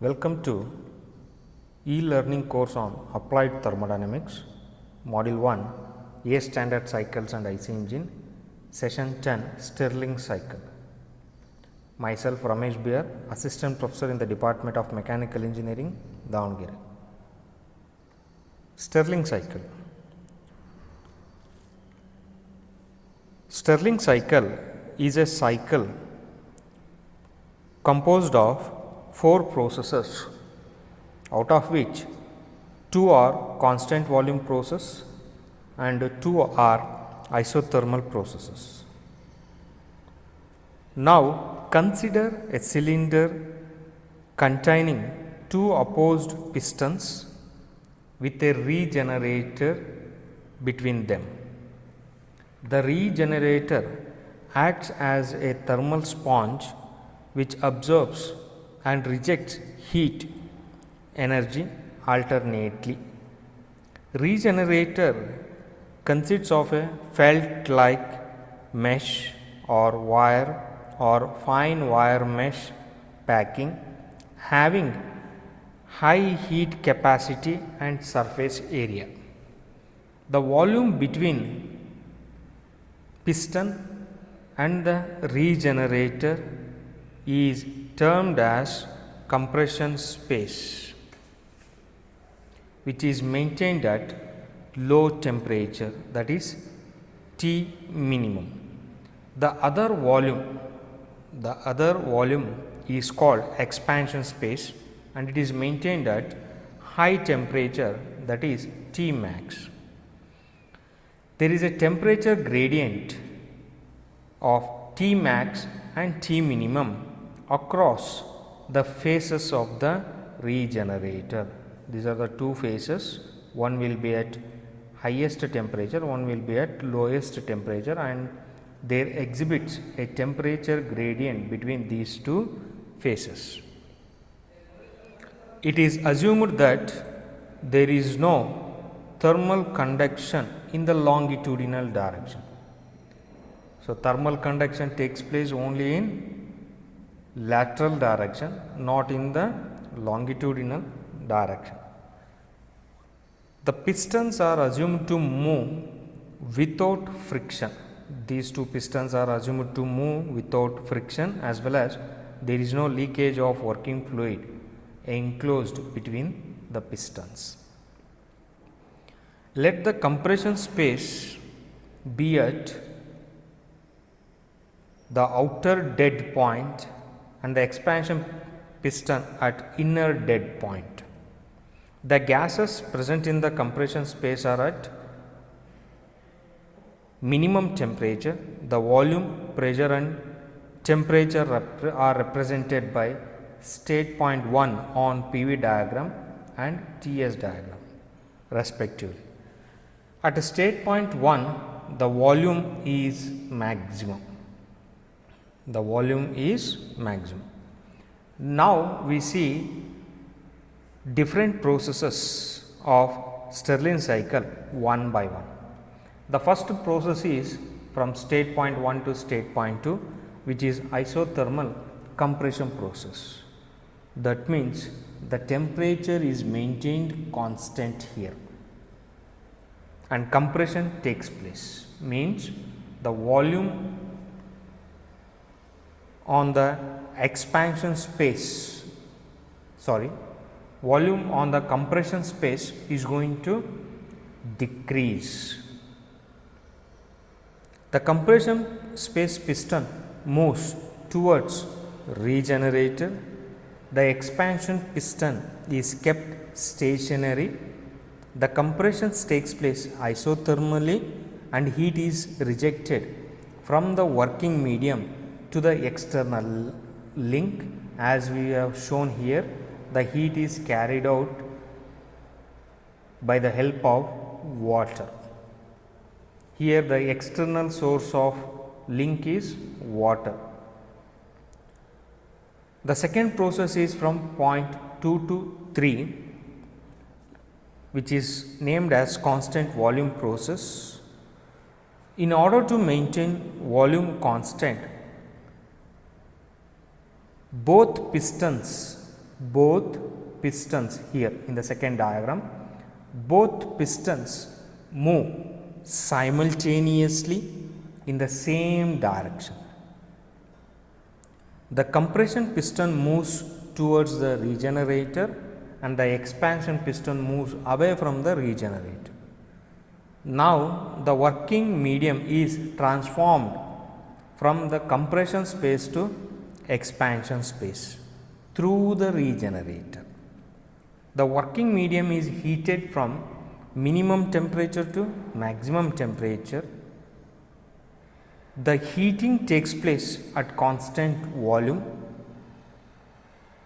Welcome to e-learning course on Applied Thermodynamics, Module 1, A Standard Cycles and IC Engine, Session 10, Stirling Cycle. Myself Ramesh Beer, Assistant Professor in the Department of Mechanical Engineering, Davangere. Stirling Cycle. Stirling cycle is a cycle composed of 4 processes, out of which 2 are constant volume process and 2 are isothermal processes. Now consider a cylinder containing 2 opposed pistons with a regenerator between them. The regenerator acts as a thermal sponge which absorbs and rejects heat energy alternately. Regenerator consists of a felt-like mesh or wire or fine wire mesh packing having high heat capacity and surface area. The volume between piston and the regenerator is termed as compression space, which is maintained at low temperature, that is T minimum. The other volume is called expansion space and it is maintained at high temperature, that is T max. There is a temperature gradient of T max and T minimum across the phases of the regenerator. These are the 2 phases, one will be at highest temperature, one will be at lowest temperature, and there exhibits a temperature gradient between these 2 phases. It is assumed that there is no thermal conduction in the longitudinal direction. So, thermal conduction takes place only in lateral direction, not in the longitudinal direction. The pistons are assumed to move without friction. These 2 pistons are assumed to move without friction, as well as there is no leakage of working fluid enclosed between the pistons. Let the compression space be at the outer dead point and the expansion piston at inner dead point. The gases present in the compression space are at minimum temperature. The volume, pressure and temperature are represented by state point 1 on PV diagram and TS diagram respectively. At state point 1, the volume is maximum. Now we see different processes of Stirling cycle one by one. The first process is from state point 1 to state point 2, which is isothermal compression process. That means the temperature is maintained constant here and compression takes place, means the volume on the expansion space, volume on the compression space is going to decrease. The compression space piston moves towards regenerator. The expansion piston is kept stationary. The compression takes place isothermally and heat is rejected from the working medium to the external link. As we have shown here, the heat is carried out by the help of water. Here the external source of link is water. The second process is from point 2 to 3, which is named as constant volume process. In order to maintain volume constant, both pistons both pistons here in the second diagram, both pistons move simultaneously in the same direction. The compression piston moves towards the regenerator and the expansion piston moves away from the regenerator. Now, the working medium is transformed from the compression space to expansion space through the regenerator. The working medium is heated from minimum temperature to maximum temperature. The heating takes place at constant volume,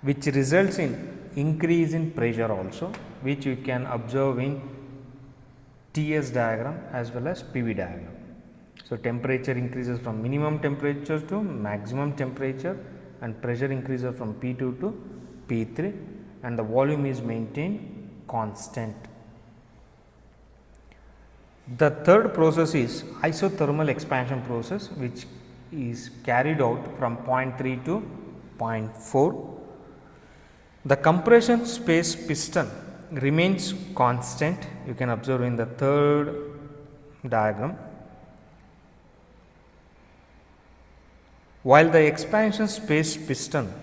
which results in increase in pressure also, which you can observe in TS diagram as well as PV diagram. So, temperature increases from minimum temperature to maximum temperature and pressure increases from P2 to P3 and the volume is maintained constant. The third process is isothermal expansion process, which is carried out from point 3 to point 4. The compression space piston remains constant, you can observe in the third diagram, while the expansion space piston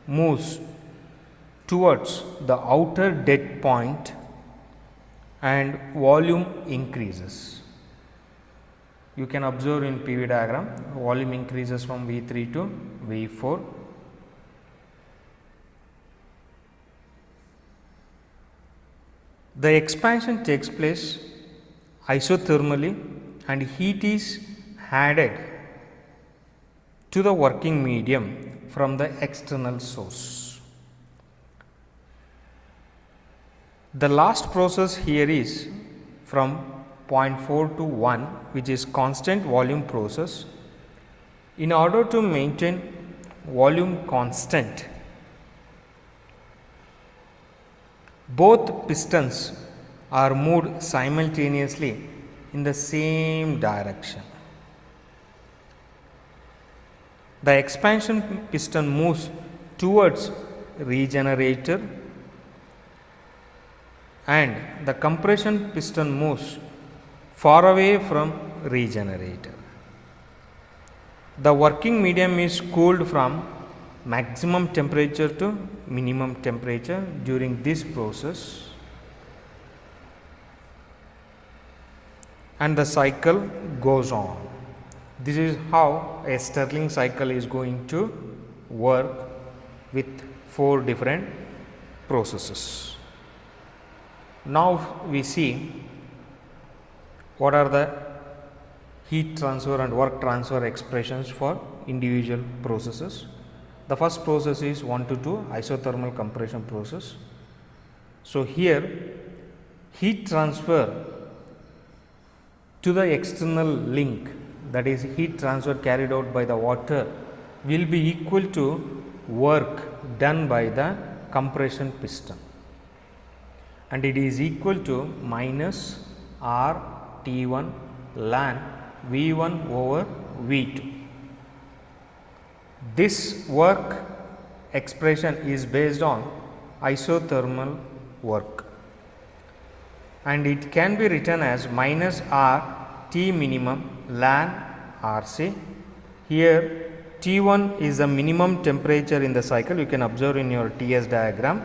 moves towards the outer dead point and volume increases. You can observe in PV diagram, volume increases from V3 to V4. The expansion takes place isothermally and heat is added to the working medium from the external source. The last process here is from point 4 to 1, which is constant volume process. In order to maintain volume constant, both pistons are moved simultaneously in the same direction. The expansion piston moves towards regenerator and the compression piston moves far away from regenerator. The working medium is cooled from maximum temperature to minimum temperature during this process and the cycle goes on. This is how a Stirling cycle is going to work with 4 different processes. Now, we see what are the heat transfer and work transfer expressions for individual processes. The first process is 1 to 2 isothermal compression process. So, here heat transfer to the external link, that is heat transfer carried out by the water, will be equal to work done by the compression piston, and it is equal to minus R T1 ln V1 over V2. This work expression is based on isothermal work and it can be written as minus R T minimum ln RC. Here T1 is the minimum temperature in the cycle, you can observe in your TS diagram,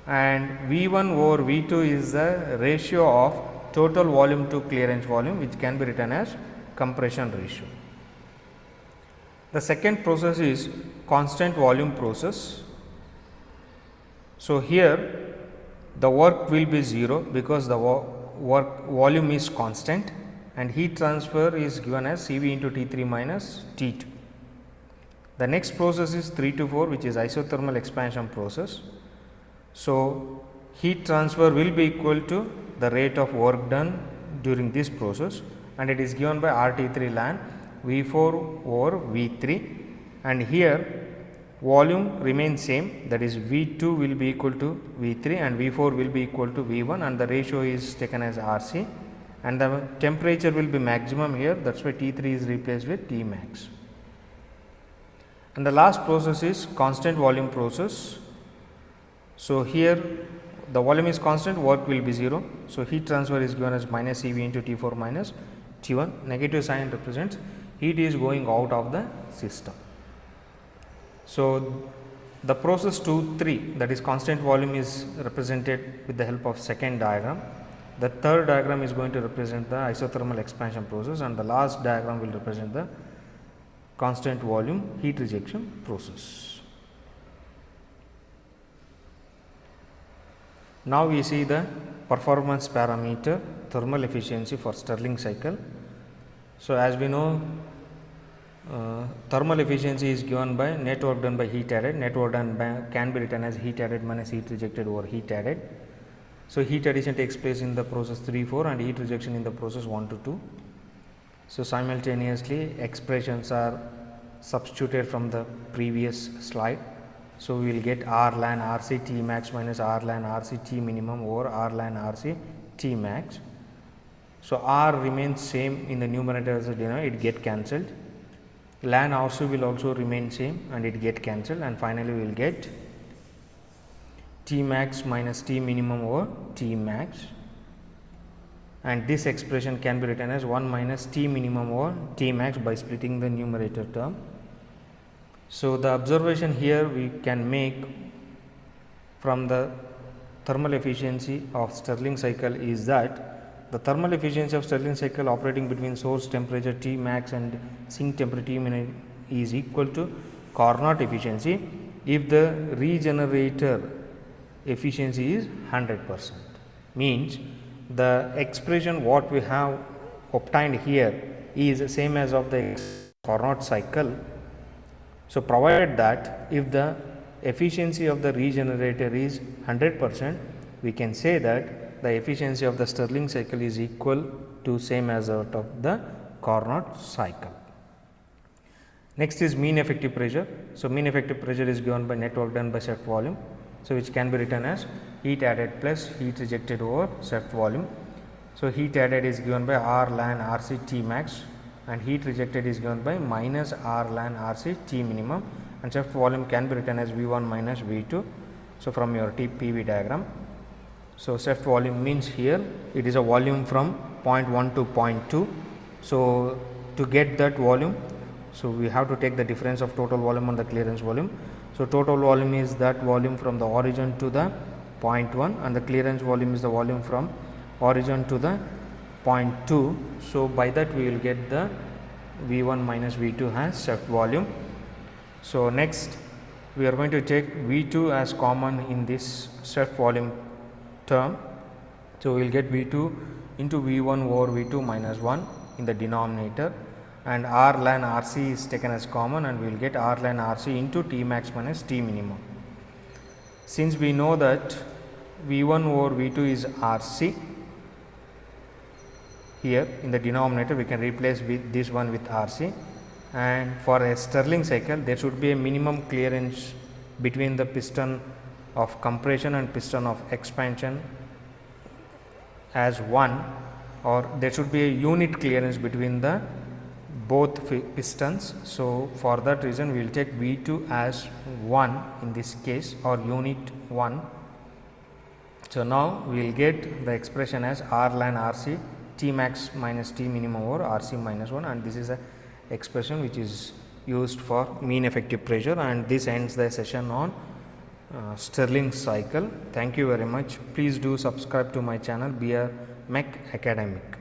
and V1 over V2 is the ratio of total volume to clearance volume, which can be written as compression ratio. The second process is constant volume process. So, here the work will be 0 because the work volume is constant and heat transfer is given as Cv into T3 minus T2. The next process is 3 to 4, which is isothermal expansion process. So, heat transfer will be equal to the rate of work done during this process and it is given by RT3 ln V4 over V3, and here volume remains same, that is V2 will be equal to V3 and V4 will be equal to V1 and the ratio is taken as RC, and the temperature will be maximum here, that is why T3 is replaced with T max. And the last process is constant volume process. So here the volume is constant, work will be 0. So heat transfer is given as minus Cv into T4 minus T1. Negative sign represents heat is going out of the system. So the process 2, 3, that is constant volume, is represented with the help of second diagram. The third diagram is going to represent the isothermal expansion process, and the last diagram will represent the constant volume heat rejection process. Now we see the performance parameter thermal efficiency for Stirling cycle. So as we know, thermal efficiency is given by net work done by heat added. Net work done by can be written as heat added minus heat rejected over heat added. So heat addition takes place in the process 3, 4 and heat rejection in the process 1 to 2. So simultaneously expressions are substituted from the previous slide. So we will get R ln RC T max minus R ln RC T minimum over R ln RC T max. So R remains same in the numerator as the denominator, it get cancelled. Ln RC will also remain same and it get cancelled, and finally we will get T max minus T minimum over T max, and this expression can be written as 1 minus T minimum over T max by splitting the numerator term. So the observation here we can make from the thermal efficiency of Stirling cycle is that the thermal efficiency of Stirling cycle operating between source temperature T max and sink temperature T min is equal to Carnot efficiency if the regenerator efficiency is 100%. Means the expression what we have obtained here is same as of the Carnot cycle. So provided that if the efficiency of the regenerator is 100%, we can say that the efficiency of the Stirling cycle is equal to same as that of the Carnot cycle. Next is mean effective pressure. So mean effective pressure is given by net work done by set volume. So which can be written as heat added plus heat rejected over set volume. So heat added is given by R ln RC T max and heat rejected is given by minus R ln RC T minimum, and set volume can be written as V1 minus V2. So from your PV diagram. So set volume means here it is a volume from point 1 to point 2. So to get that volume, so we have to take the difference of total volume and the clearance volume. So total volume is that volume from the origin to the point 1, and the clearance volume is the volume from origin to the point 2. So by that we will get the V1 minus V2 as set volume. So next we are going to take V2 as common in this set volume term. So we will get V2 into V1 over V2 minus 1 in the denominator, and R ln RC is taken as common, and we will get R ln RC into T max minus T minimum. Since we know that V1 over V2 is RC, here in the denominator we can replace with this one with RC, and for a Stirling cycle there should be a minimum clearance between the piston of compression and piston of expansion as 1, or there should be a unit clearance between the both pistons. So for that reason we will take V2 as 1 in this case, or unit 1. So now we will get the expression as R ln RC T max minus T minimum over RC minus 1, and this is a expression which is used for mean effective pressure. And this ends the session on Stirling cycle. Thank you very much. Please do subscribe to my channel, Be a Mech Academic.